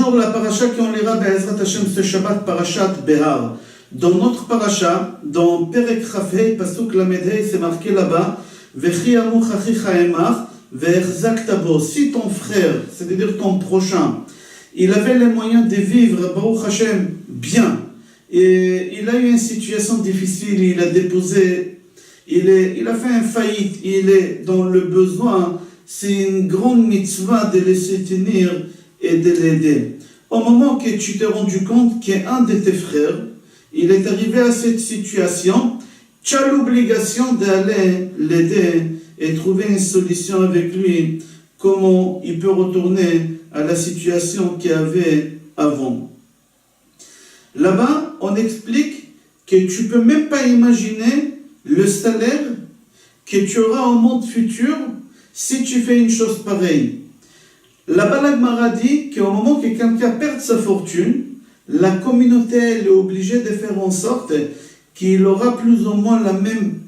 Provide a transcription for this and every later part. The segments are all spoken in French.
Bonjour, la paracha qu'on lira Be'ezrat Hashem ce Shabbat, parachat Behar. Dans notre paracha, dans Perek Chafei, Pasuk Lamedhei, c'est marqué là-bas, Vechi amuch achicha emach, ve'echzak tabo. Si ton frère, c'est-à-dire ton prochain, il avait les moyens de vivre, Baruch Hashem, bien, et il a eu une situation difficile, il a déposé, il a fait un faillite, il est dans le besoin, c'est une grande mitzvah de le soutenir et de l'aider. Au moment que tu t'es rendu compte qu'un de tes frères, il est arrivé à cette situation, tu as l'obligation d'aller l'aider et trouver une solution avec lui, comment il peut retourner à la situation qu'il avait avant. Là-bas, on explique que tu ne peux même pas imaginer le salaire que tu auras au monde futur si tu fais une chose pareille. Là-bas, la Gemara dit qu'au moment que quelqu'un perd sa fortune, la communauté elle est obligée de faire en sorte qu'il aura plus ou moins la même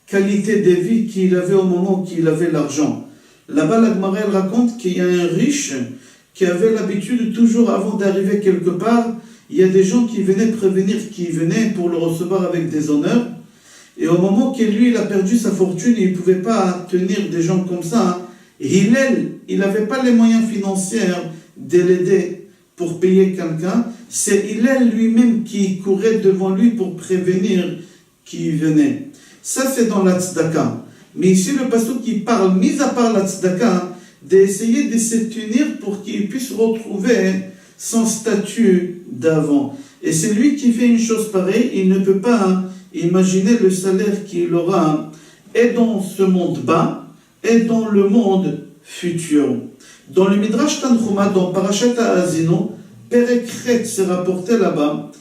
qualité de vie qu'il avait au moment qu'il avait l'argent. Là-bas, la Gemara elle raconte qu'il y a un riche qui avait l'habitude toujours avant d'arriver quelque part, il y a des gens qui venaient prévenir qui venaient pour le recevoir avec des honneurs. Et au moment que lui, il a perdu sa fortune, il ne pouvait pas tenir des gens comme ça. Hillel, il n'avait pas les moyens financiers de l'aider pour payer quelqu'un. C'est Hillel lui-même qui courait devant lui pour prévenir qui venait. Ça, c'est dans la tzedaka. Mais ici, le pasteur qui parle, mis à part la tzedaka, d'essayer de se tenir pour qu'il puisse retrouver son statut d'avant. Et c'est lui qui fait une chose pareille, il ne peut pas imaginer le salaire qu'il aura et dans ce monde bas et dans le monde futur. Dans le Midrash Tanchuma, dans Parashat Ha'azino, Perek Chet s'est rapporté là-bas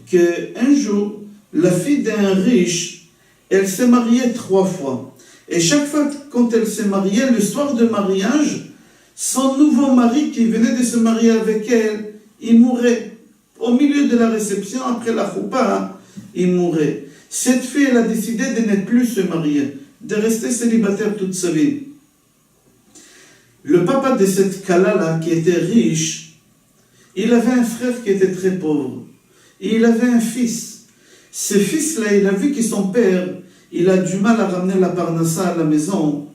qu'un jour, la fille d'un riche, elle s'est mariée 3 fois. Et chaque fois quand elle s'est mariée, le soir de mariage, son nouveau mari qui venait de se marier avec elle, il mourait. Au milieu de la réception, après la choupa, il mourait. Cette fille, elle a décidé de ne plus se marier, de rester célibataire toute sa vie. Le papa de cette Kala-là, qui était riche, il avait un frère qui était très pauvre. Et il avait un fils. Ce fils-là, il a vu que son père, il a du mal à ramener la parnassa à la maison.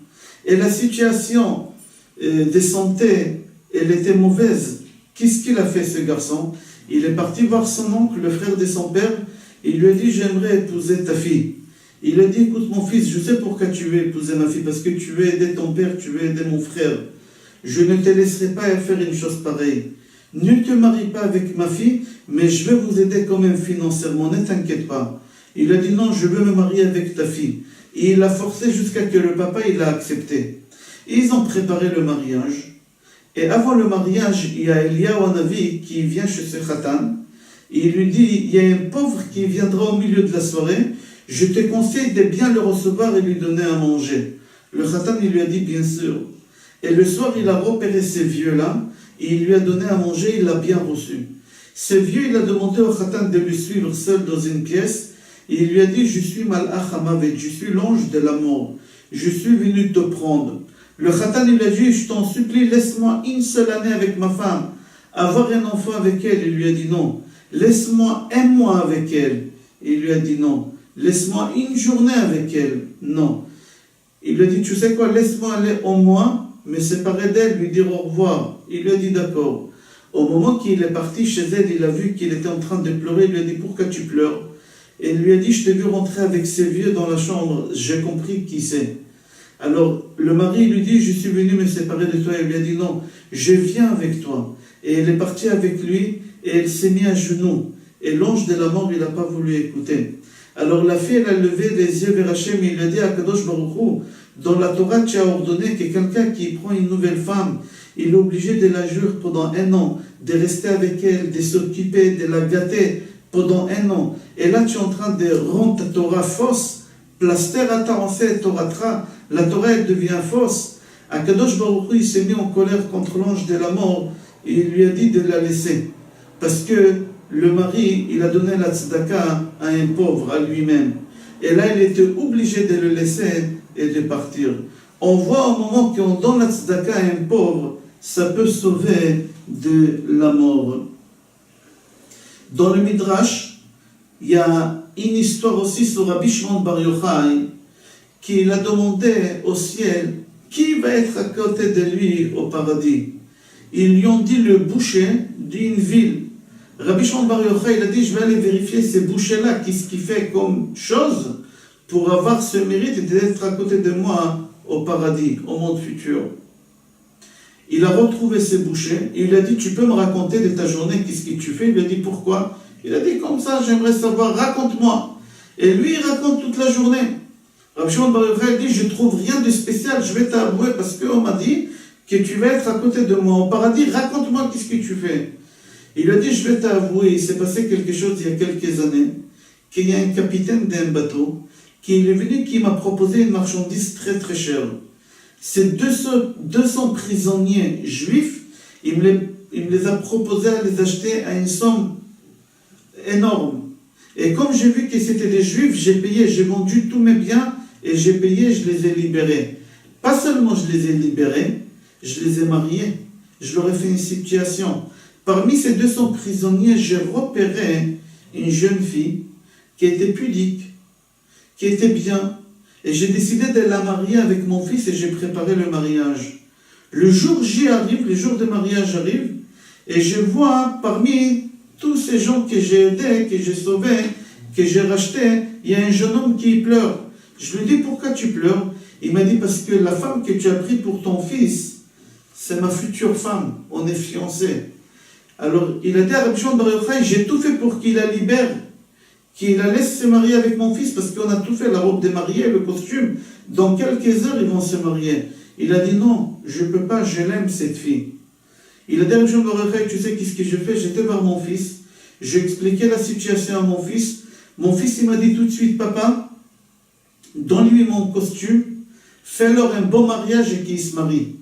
Et la situation de santé, elle était mauvaise. Qu'est-ce qu'il a fait, ce garçon? Il est parti voir son oncle, le frère de son père. Il lui a dit, j'aimerais épouser ta fille. Il a dit, écoute mon fils, je sais pourquoi tu veux épouser ma fille, parce que tu veux aider ton père, tu veux aider mon frère. Je ne te laisserai pas faire une chose pareille. Ne te marie pas avec ma fille, mais je vais vous aider quand même financièrement, ne t'inquiète pas. Il a dit, non, je veux me marier avec ta fille. Et il a forcé jusqu'à que le papa, il a accepté. Et ils ont préparé le mariage. Et avant le mariage, il y a Eliyahu Hanavi qui vient chez ce Khatan. Et il lui dit, il y a un pauvre qui viendra au milieu de la soirée, je te conseille de bien le recevoir et lui donner à manger. Le Khatan, il lui a dit, bien sûr. Et le soir, il a repéré ces vieux-là, et il lui a donné à manger, il l'a bien reçu. Ce vieux, il a demandé au Khatan de lui suivre seul dans une pièce, et il lui a dit, je suis Malach Hamavet, je suis l'ange de la mort, je suis venu te prendre. Le Khatan, il a dit, je t'en supplie, laisse-moi une seule année avec ma femme, avoir un enfant avec elle. Il lui a dit non. Laisse-moi un mois avec elle. Il lui a dit non. Laisse-moi une journée avec elle. Non. Il lui a dit, tu sais quoi, laisse-moi aller au moins, me séparer d'elle, lui dire au revoir. Il lui a dit d'accord. Au moment qu'il est parti chez elle, il a vu qu'il était en train de pleurer. Il lui a dit, pourquoi tu pleures? Et il lui a dit, je t'ai vu rentrer avec ces vieux dans la chambre. J'ai compris qui c'est. Alors, le mari lui dit, je suis venu me séparer de toi. Il lui a dit, non, je viens avec toi. Et elle est partie avec lui, et elle s'est mise à genoux. Et l'ange de la mort, il n'a pas voulu écouter. Alors la fille, elle a levé les yeux vers Hachem, et il a dit à Kadosh Baruch Hu, dans la Torah, tu as ordonné que quelqu'un qui prend une nouvelle femme, il est obligé de la jurer pendant 1 an, de rester avec elle, de s'occuper, de la gâter pendant 1 an. Et là, tu es en train de rendre ta Torah fausse. Plaster à ta ancêtre Torah, la Torah, elle devient fausse. Akadosh Baruch Hu, il s'est mis en colère contre l'ange de la mort, et il lui a dit de la laisser. Parce que le mari, il a donné la tzedaka à un pauvre, à lui-même. Et là, il était obligé de le laisser et de partir. On voit au moment qu'on donne la tzedaka à un pauvre, ça peut sauver de la mort. Dans le Midrash, il y a une histoire aussi sur Rabbi Shimon Bar Yochai, qu'il a demandé au ciel qui va être à côté de lui au paradis. Ils lui ont dit le boucher d'une ville. Rabbi Shimon Bar Yochai, il a dit, je vais aller vérifier ces bouchers-là, qu'est-ce qu'il fait comme chose pour avoir ce mérite d'être à côté de moi au paradis, au monde futur. Il a retrouvé ces bouchers, et il a dit, tu peux me raconter de ta journée, qu'est-ce que tu fais? Il lui a dit, pourquoi? Il a dit, comme ça, j'aimerais savoir, raconte-moi. Et lui, il raconte toute la journée. Rabbi Shimon Bar Yochai dit, je trouve rien de spécial, je vais t'avouer, parce qu'on m'a dit que tu vas être à côté de moi au paradis, raconte-moi qu'est-ce que tu fais. Il a dit, je vais t'avouer, il s'est passé quelque chose il y a quelques années, qu'il y a un capitaine d'un bateau, qui est venu, qui m'a proposé une marchandise très très chère. Ces 200 prisonniers juifs, il me les a proposés à les acheter à une somme énorme. Et comme j'ai vu que c'était des juifs, j'ai payé, j'ai vendu tous mes biens, et j'ai payé, je les ai libérés. Pas seulement je les ai libérés, je les ai mariés, je leur ai fait une situation. Parmi ces 200 prisonniers, j'ai repéré une jeune fille qui était pudique, qui était bien, et j'ai décidé de la marier avec mon fils et j'ai préparé le mariage. Le jour J arrive, le jour de mariage arrive, et je vois parmi tous ces gens que j'ai aidés, que j'ai sauvés, que j'ai rachetés, il y a un jeune homme qui pleure. Je lui dis, pourquoi tu pleures? Il m'a dit, parce que la femme que tu as prise pour ton fils, c'est ma future femme, on est fiancés. Alors, il a dit à Rabbi Shimon Bar Yochai, j'ai tout fait pour qu'il la libère, qu'il la laisse se marier avec mon fils, parce qu'on a tout fait, la robe de mariée, le costume. Dans quelques heures, ils vont se marier. Il a dit, non, je ne peux pas, je l'aime, cette fille. Il a dit à Rabbi Shimon Bar Yochai, tu sais qu'est-ce que je fais? J'étais voir mon fils, j'ai expliqué la situation à mon fils. Mon fils, il m'a dit tout de suite, papa, donne-lui mon costume, fais-leur un beau mariage et qu'ils se marient.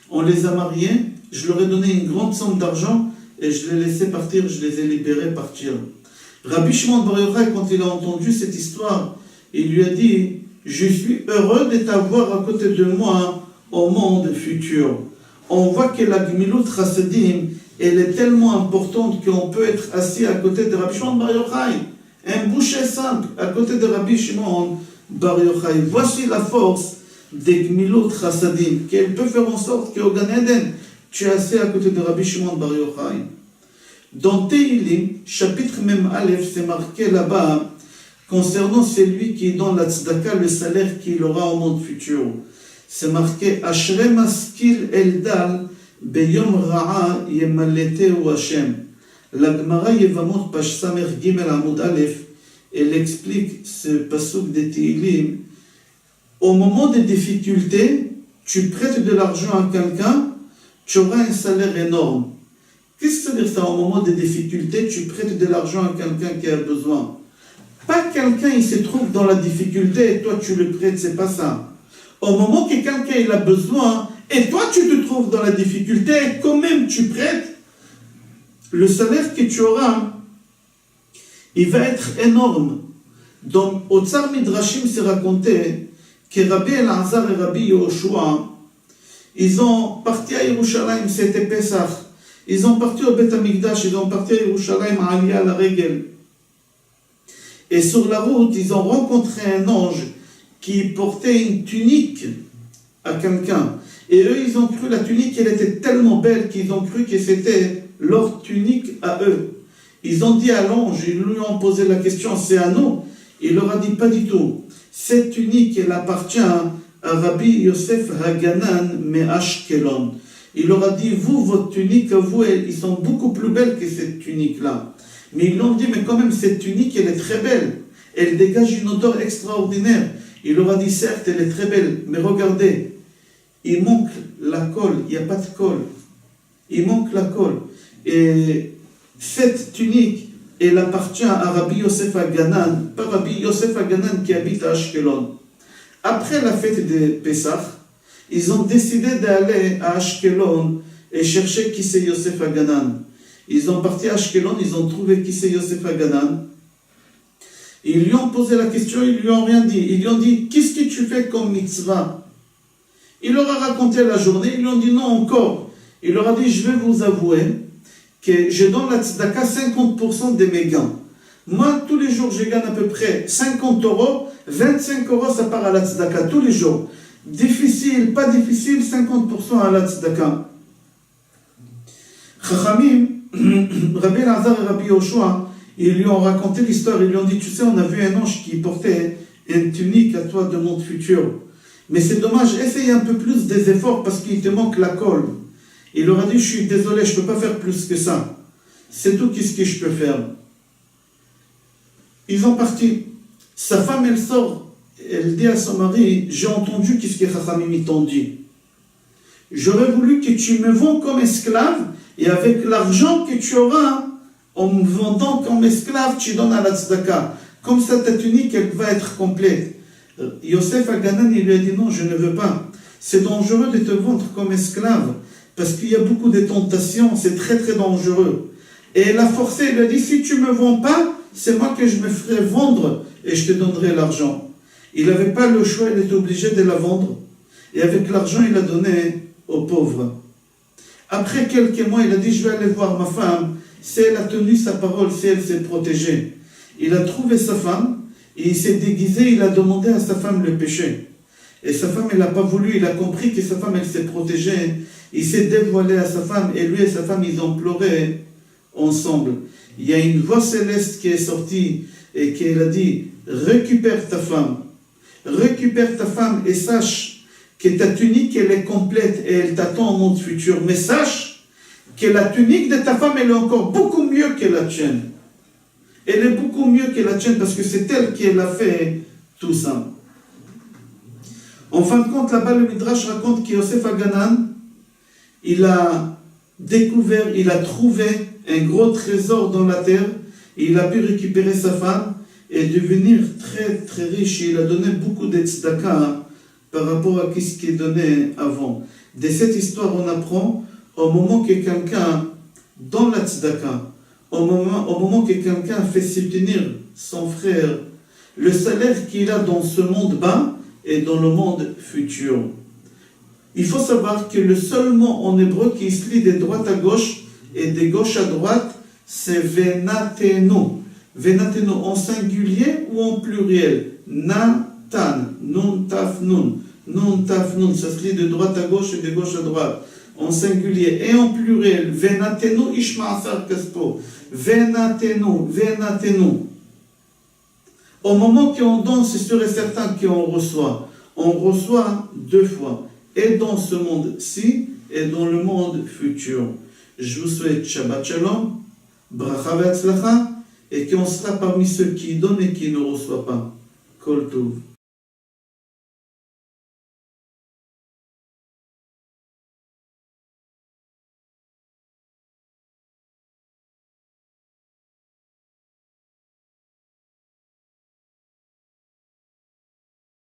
On les a mariés, je leur ai donné une grande somme d'argent, et je les ai laissés partir, je les ai libérés partir. Rabbi Shimon Bar Yochai, quand il a entendu cette histoire, il lui a dit, je suis heureux de t'avoir à côté de moi au monde futur. On voit que la Gmilut Chassidim, elle est tellement importante qu'on peut être assis à côté de Rabbi Shimon Bar Yochai, un boucher simple, à côté de Rabbi Shimon Bar Yochai. Voici la force des Gmilut Chassidim, qu'elle peut faire en sorte qu'au Gan Eden, tu es assis à côté de Rabbi Shimon Bar Yochai. Dans Teilim, chapitre même Aleph, c'est marqué là-bas, concernant celui qui donne la tzedaka, le salaire qu'il aura au monde futur. C'est marqué, Ashrei maskil eldal, beyom ra'a yemalleteu Hashem. La Gemara Yevamot, page Samer Gimel Amud Aleph, elle explique ce pasuk de Teilim. Au moment des difficultés, tu prêtes de l'argent à quelqu'un, tu auras un salaire énorme. Qu'est-ce que ça veut dire ça? Au moment des difficultés, tu prêtes de l'argent à quelqu'un qui a besoin. Pas quelqu'un, il se trouve dans la difficulté et toi tu le prêtes, c'est pas ça. Au moment que quelqu'un il a besoin et toi tu te trouves dans la difficulté et quand même tu prêtes, le salaire que tu auras, il va être énorme. Donc, au Tsar Midrashim, c'est raconté que Rabbi Elazar et Rabbi Yehoshua, ils ont parti à Yerushalayim, c'était Pesach. Ils ont parti au Beth Amikdash, ils ont parti à Yerushalayim, à Aliyah, à la Regel. Et sur la route, ils ont rencontré un ange qui portait une tunique à quelqu'un. Et eux, ils ont cru, la tunique, elle était tellement belle qu'ils ont cru que c'était leur tunique à eux. Ils ont dit à l'ange, ils lui ont posé la question, c'est à nous? Il leur a dit, pas du tout. Cette tunique, elle appartient à Rabbi Yosef Haganan Me'ashkelon. Il leur a dit, vous, votre tunique, vous, ils sont beaucoup plus belles que cette tunique-là. Mais ils l'ont dit, mais quand même, cette tunique, elle est très belle. Elle dégage une odeur extraordinaire. Il leur a dit, certes, elle est très belle, mais regardez, il manque la colle, il n'y a pas de colle. Il manque la colle. Et cette tunique, elle appartient à Rabbi Yosef Haganan, pas Rabbi Yosef Haganan qui habite à Ashkelon. Après la fête de Pesach, ils ont décidé d'aller à Ashkelon et chercher qui c'est Yosef Haganan. Ils ont parti à Ashkelon, ils ont trouvé qui c'est Yosef Haganan. Ils lui ont posé la question, ils lui ont rien dit. Ils lui ont dit, qu'est-ce que tu fais comme mitzvah? Il leur a raconté la journée, ils lui ont dit non encore. Il leur a dit, je vais vous avouer que je donne la tzedaka 50% de mes gains. Moi, tous les jours, je gagne à peu près 50 €, 25 € ça part à la tzedaka, tous les jours. Difficile, pas difficile, 50% à la tzedaka. Chachamim, Rabbi Elazar et Rabbi Yoshua, ils lui ont raconté l'histoire, ils lui ont dit, tu sais, on a vu un ange qui portait une tunique à toi de monde futur. Mais c'est dommage, essaye un peu plus des efforts parce qu'il te manque la colle. Il leur a dit, je suis désolé, je ne peux pas faire plus que ça. C'est tout ce que je peux faire. Ils ont parti. Sa femme, elle sort, elle dit à son mari, j'ai entendu qu'est-ce que Chachamim t'ont dit. J'aurais voulu que tu me vends comme esclave, et avec l'argent que tu auras, en me vendant comme esclave, tu donnes à la tzedaka. Comme ça, ta tunique, elle va être complète. Yosef Aganan, il lui a dit, non, je ne veux pas. C'est dangereux de te vendre comme esclave, parce qu'il y a beaucoup de tentations, c'est très très dangereux. Et elle a forcé, elle a dit, si tu ne me vends pas, c'est moi que je me ferai vendre et je te donnerai l'argent. Il n'avait pas le choix, il était obligé de la vendre. Et avec l'argent, il a donné aux pauvres. Après quelques mois, il a dit, je vais aller voir ma femme. Si elle a tenu sa parole, si elle s'est protégée. Il a trouvé sa femme, et il s'est déguisé, il a demandé à sa femme le péché. Et sa femme, elle n'a pas voulu, il a compris que sa femme, elle s'est protégée. Il s'est dévoilé à sa femme, et lui et sa femme, ils ont pleuré ensemble. Il y a une voix céleste qui est sortie, et qui a dit, récupère ta femme et sache que ta tunique, elle est complète et elle t'attend au monde futur. Mais sache que la tunique de ta femme, elle est encore beaucoup mieux que la tienne. Elle est beaucoup mieux que la tienne parce que c'est elle qui a fait tout ça. En fin de compte, là-bas, le Midrash raconte que Yosef Aganan, il a découvert, il a trouvé un gros trésor dans la terre. Et il a pu récupérer sa femme et devenir très très riche. Il a donné beaucoup de tzedaka par rapport à ce qui est donné avant. De cette histoire, on apprend au moment que quelqu'un donne la tzedaka, au moment que quelqu'un fait soutenir son frère, le salaire qu'il a dans ce monde bas et dans le monde futur. Il faut savoir que le seul mot en hébreu qui se lit de droite à gauche et de gauche à droite, c'est venatenu. Venatenu en singulier ou en pluriel. Natan, nun taf nun. Nun taf nun, ça se lit de droite à gauche et de gauche à droite. En singulier et en pluriel. Venatenu ishma'asar kaspo. Venatenu, venatenu. Au moment qu'on donne, c'est sûr et certain qu'on reçoit. On reçoit deux fois. Et dans ce monde-ci et dans le monde futur. Je vous souhaite Shabbat Shalom, Bracha Ve'atzlacha, et qu'on sera parmi ceux qui donnent et qui ne reçoivent pas. Kol Tov.